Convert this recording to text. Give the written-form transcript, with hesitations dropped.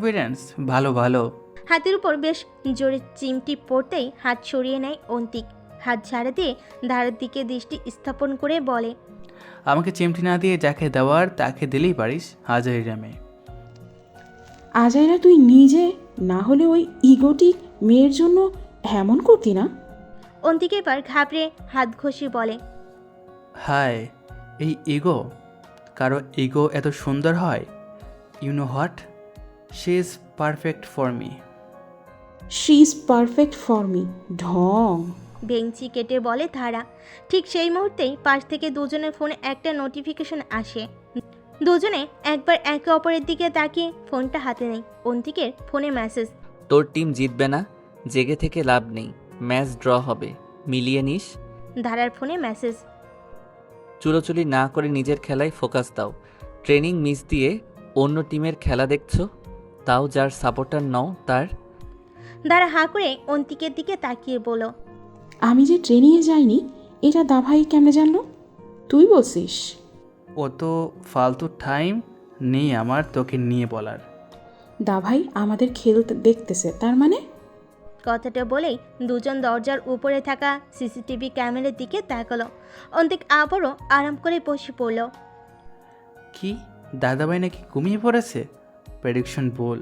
Confidence, ভালো ভালো। হাতের উপর বেশ জোরে চিমটি পড়তেই হাত সরিয়ে নেয় অন্তিক। হাত ঝাড়া দিয়ে ধারের দিকে দৃষ্টি স্থাপন করে বলে, আমাকে চিমটি না দিয়ে যাকে দেওয়ার তাকে দিলেই পারিস, হাজারিরা মেয়ে। আজাইরা তুই নিজে না হলে ওই ইগোটিক মেয়ের জন্য এমন করতি না? অন্তিক এবার ঘাবড়ে হাত ঘষে বলে, হায়, এই ইগো, কারো ইগো এত সুন্দর হয়? You know what, she is perfect for me. She is perfect for me, ঢং। বেঞ্চি কেটে বলে ধারা। ঠিক সেই মুহূর্তেই পাশ থেকে দুজনের ফোনে একটা নোটিফিকেশন আসে। দুজনে একবার একে অপরের দিকে তাকিয়ে ফোনটা হাতে নেয়। অন্তিকের ফোনে মেসেজ, তোর টিম জিতবে না, জেগে থেকে লাভ নেই, ম্যাচ ড্র হবে, মিলিয়ে নিস। ধারার ফোনে মেসেজ, চুলোচুলি না করে নিজের খেলায় ফোকাস দাও। ট্রেনিং মিস দিয়ে অন্য টিমের খেলা দেখছো, তাও যার সাপোর্টার নও তার। ধারা হাঁ করে অন্তিকের দিকে তাকিয়ে বলল, আমি যে ট্রেনিংয়ে যাইনি এটা দাভাই কেমনে জানলো? তুই বলছিস? ও তো ফালতু টাইম নেই আমার তোকে নিয়ে বলার। দাভাই আমাদের খেলতে দেখতেছে, তার মানে? কথাটা বলেই দুজন দরজার উপরে থাকা সিসিটিভি ক্যামেরার দিকে তাকালো। অন্তিক আবারও আরাম করে বসে পড়ল। কি, দাদাভাই নাকি ঘুমিয়ে পড়েছে? প্রেডিকশন বল।